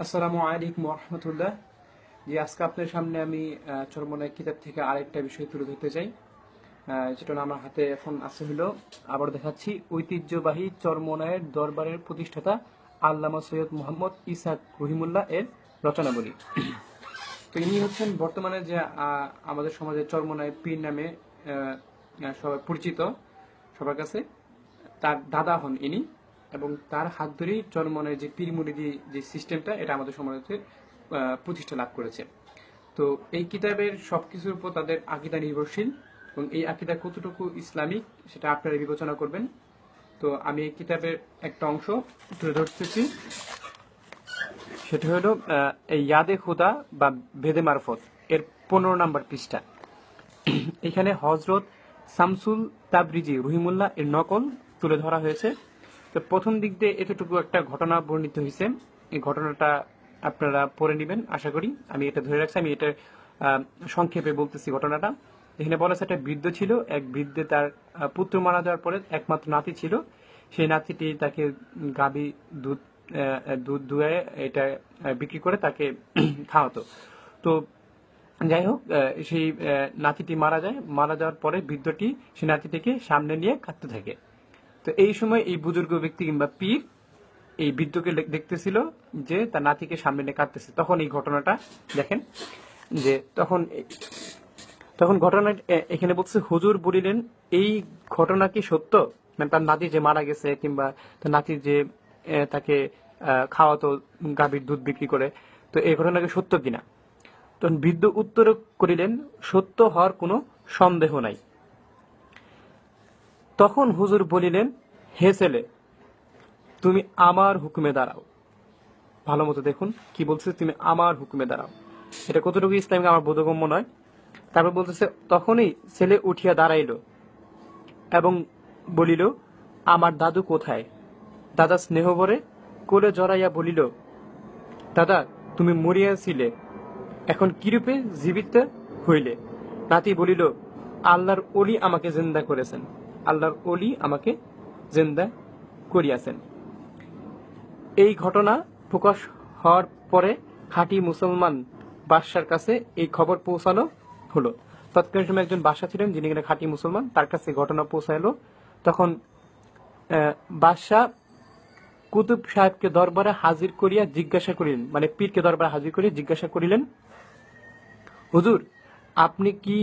আসসালামু আলাইকুম রহমতুল্লাহ। জি, আজকে আপনার সামনে আমি চরমোনাই কিতাব থেকে আরেকটা বিষয় তুলে ধরতে চাই, যেটা আমার হাতে এখন আছে। হলো আবার দেখাচ্ছি, ঐতিহ্যবাহী চরমোনাইয়ের দরবারের প্রতিষ্ঠাতা আল্লামা সৈয়দ মোহাম্মদ ইসাক রহিমুল্লাহ এর রচনাবলী। তো ইনি হচ্ছেন বর্তমানে যে আমাদের সমাজে চরমোনাই পীর নামে সবাই পরিচিত সবার কাছে। তার দাদা হন ইনি, এবং তার হাত ধরেই চরমনের যে পীর মুরিদি যে সিস্টেমটা, এটা আমাদের সমাজে প্রতিষ্ঠা লাভ করেছে। তো এই কিতাবের সবকিছুর উপর তাদের আকীদা নির্ভরশীল, এবং এই আকীদা কতটুকু ইসলামিক সেটা আপনারা বিবেচনা করবেন। তো আমি এই কিতাবের একটা অংশ তুলে ধরতেছি, সেটা হলো এই ইয়াদে খুদা বা বেদে মারফত এর 15 নম্বর পৃষ্ঠা। এখানে হজরত শামসুল তাবরিজি রহিমুল্লাহ এর নকল তুলে ধরা হয়েছে। তো প্রথম দিক দিয়ে এতটুকু একটা ঘটনা বর্ণিত হয়েছে। এই ঘটনাটা আপনারা পড়ে নেবেন আশা করি। আমি এটা ধরে রাখছি, আমি এটা সংক্ষেপে বলতেছি ঘটনাটা। এখানে বলা আছে, একটা বৃদ্ধ ছিল, এক বৃদ্ধে তার পুত্র মারা যাওয়ার পরে একমাত্র নাতি ছিল। সেই নাতিটি তাকে গাভী দুধ দুধ দুয়ে এটা বিক্রি করে তাকে খাওয়াতো। তো যাই হোক, সেই নাতিটি মারা যায়। মারা যাওয়ার পরে বৃদ্ধটি সেই নাতিটিকে সামনে নিয়ে কাঁদতে থাকে। তো এই সময় এই বুজুর্গ ব্যক্তি কিংবা পীর এই বৃদ্ধকে দেখতেছিল যে তার নাতিকে সামনে নিয়ে কাঁদতেছে। তখন এই ঘটনাটা দেখেন, যে তখন তখন ঘটনা এখানে বলছে, হুজুর বলিলেন, এই ঘটনা কি সত্য? মানে তার নাতি যে মারা গেছে, কিংবা তার নাতি যে তাকে খাওয়াতো গাভীর দুধ বিক্রি করে, তো এই ঘটনা কি সত্য কিনা? তখন বৃদ্ধ উত্তর করিলেন, সত্য হওয়ার কোনো সন্দেহ নাই। তখন হুজুর বলিলেন, হে ছেলে, তুমি আমার হুকুমে দাঁড়াও। ভালো মতো দেখুন কি বলছে, তুমি আমার হুকুমে দাঁড়াও। এটা কতটুকু ইসলামকে আমার বোধগম্য নয়। তারপর বলতেছে, তখনই ছেলে উঠিয়া দাঁড়াইল এবং বলিল, আমার দাদু কোথায়? দাদা স্নেহ ভরে কোলে জড়াইয়া বলিল, দাদা, তুমি মরিয়াছিলে, এখন কিরূপে জীবিত হইলে? নাতি বলিল, আল্লাহর অলি আমাকে জিন্দা করেছেন, আল্লাহর অলি আমাকে জিন্দা করিয়াছেন। এই ঘটনা প্রকাশ হওয়ার পরে খাঁটি মুসলমান বাদশার কাছে এই খবর পৌঁছানো হলো। তৎকালীন সময় একজন বাদশা ছিলেন যিনি কিনা খাঁটি মুসলমান, তার কাছে ঘটনা পৌঁছাইলো। তখন বাদশা কুতুব সাহেবকে দরবারে হাজির করিয়া জিজ্ঞাসা করিলেন, মানে পীরকে দরবারে হাজির করিয়া জিজ্ঞাসা করিলেন, হুজুর, আপনি কি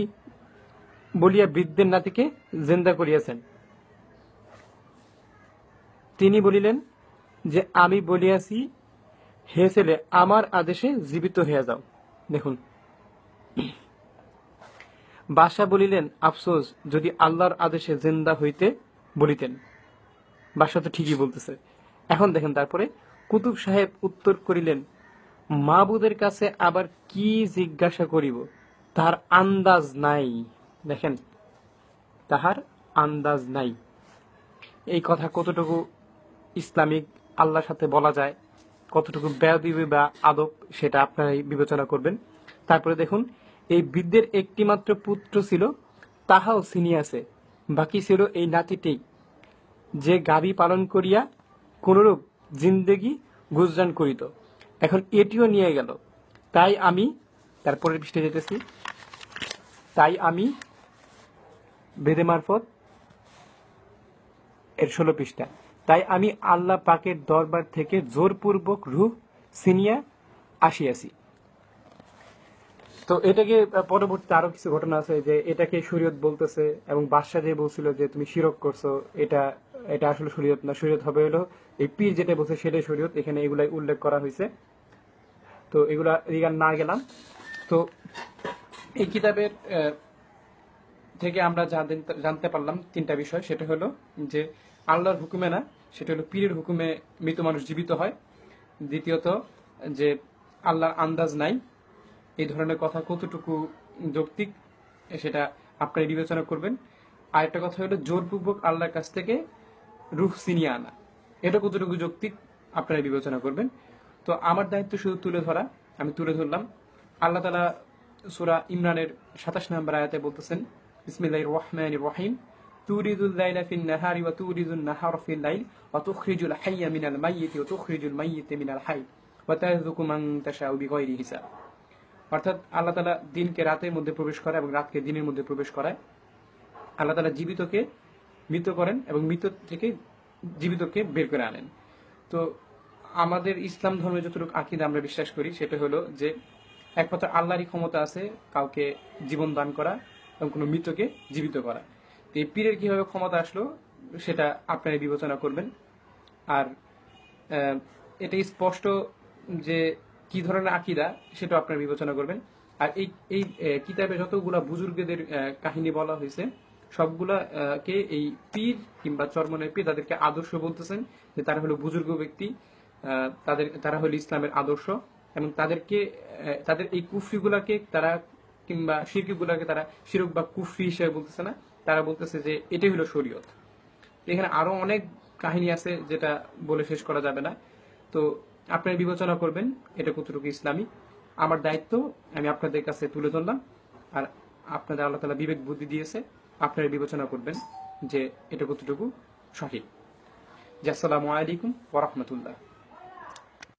বলিয়া বৃদ্ধের নাতিকে জিন্দা করিয়াছেন? তিনি বলিলেন যে, আমি বলিয়াছি, হে ছেলে, আমার আদেশে জীবিত হইয়া যাও। দেখুন, বাদশা বলিলেন, আফসোস, যদি আল্লাহর আদেশে জিন্দা হইতে বলিতেন। বাদশা তো ঠিকই বলতেছে। এখন দেখেন, তারপরে কুতুব সাহেব উত্তর করিলেন, মাবুদের কাছে আবার কি জিজ্ঞাসা করিব, তার আন্দাজ নাই। দেখেন, তাহার আন্দাজ নাই। এই কথা কতটুকু ইসলামিক আল্লাহর সাথে বলা যায়, কতটুকু বেয়াদবি বা আদব, সেটা আপনারাই বিবেচনা করবেন। তারপরে দেখুন, এই বৃদ্ধের একটি মাত্র পুত্র ছিল, তাহাও ছিনিয়াছে, বাকি ছিল এই নাতিটি, যে গাভী পালন করিয়া কোনরূপ জিন্দেগি গুজরান করিত, এখন এটিও নিয়ে গেল। তাই আমি, তারপরের পৃষ্ঠে যেতেছি, তাই আমি বেদে মারফত এর 16 পৃষ্ঠা, তাই আমি আল্লাহ পাকের দরবার থেকে জোরপূর্বক রূহ ছিনিয়া আসিয়াছি। তো এটাকে পরবর্তীতে আরো কিছু ঘটনা আছে যে এটাকে শরীয়ত বলতেছে, এবং বাদশা যে বলছিল যে তুমি শিরক করছো, এটা এটা আসলে শরীয়ত না, শরীয়ত হবে হলো এই পীর যেটা বলছে সেটাই শরীয়ত। এখানে এগুলাই উল্লেখ করা হয়েছে। তো এগুলা না গেলাম। তো এই কিতাবের থেকে আমরা জানতে পারলাম তিনটা বিষয়। সেটা হলো যে আল্লাহর হুকুমে না, সেটা হলো পীরের হুকুমে মৃত মানুষ জীবিত হয়। দ্বিতীয়ত, যে আল্লাহর আন্দাজ নাই। এই ধরনের কথা কতটুকু যৌক্তিক সেটা আপনারা বিবেচনা করবেন। আরেকটা কথা হলো জোরপূর্বক আল্লাহর কাছ থেকে রূহ ছিনিয়ে আনা, এটা কতটুকু যৌক্তিক আপনারা বিবেচনা করবেন। তো আমার দায়িত্ব শুধু তুলে ধরা, আমি তুলে ধরলাম। আল্লাহ তাআলা সূরা ইমরানের 27 নম্বর আয়াতে বলতেছেন, বিসমিল্লাহির রহমানির রহিম, তুরিদুল লাইলা ফিন নাহারি ওয়া তুরিদুন নাহারা ফিল লাইল ওয়া তুখরিজুল হাইয়া মিনাল মাইয়িতি ওয়া তুখরিজুল মাইয়িতা মিনাল হাই ওয়া তারযুকু মান তাশাউ বিগাইরি হিসাব। অর্থাৎ আল্লাহ তাআলা দিনকে রাতের মধ্যে প্রবেশ করায় এবং রাতকে দিনের মধ্যে প্রবেশ করায়। আল্লাহ তাআলা জীবিতকে মৃত করেন এবং মৃত থেকে জীবিতকে বের করে আনেন। তো আমাদের ইসলাম ধর্মে যতটুকু আকীদা আমরা বিশ্বাস করি সেটা হলো যে একমাত্র আল্লাহরই ক্ষমতা আছে কাউকে জীবন দান করা এবং কোনো মৃতকে জীবিত করা। তো এই পীরের কিভাবে ক্ষমতা আসলো সেটা আপনারা বিবেচনা করবেন। আর এটা স্পষ্ট যে কি ধরনের আকীদা সেটা আপনারা বিবেচনা করবেন। আর এই এই কিতাবে যতগুলা বুজুর্গদের কাহিনী বলা হয়েছে সবগুলা কে এই পীর কিংবা চরমনের পীর তাদেরকে আদর্শ বলতেছেন, যে তারা হলো বুজুর্গ ব্যক্তি, তারা হলো ইসলামের আদর্শ, এবং তাদেরকে তাদের এই কুফরিগুলাকে তারা কিংবা শিরকিগুলাকে তারা শিরক বা কুফরি হিসেবে বলতেছে না, তারা বলতেছে যে এটাই হলো শরীয়ত। এখানে আরো অনেক কাহিনী আছে যেটা বলে শেষ করা যাবে না। তো আপনারা বিবেচনা করবেন এটা কতটুকু ইসলামী। আমার দায়িত্ব আমি আপনাদের কাছে তুলে ধরলাম, আর আপনাদের আল্লাহ তাআলা বিবেক বুদ্ধি দিয়েছে, আপনারা বিবেচনা করবেন যে এটা কতটুকু সঠিক। জি, আসসালামু আলাইকুম ওয়া রাহমাতুল্লাহ।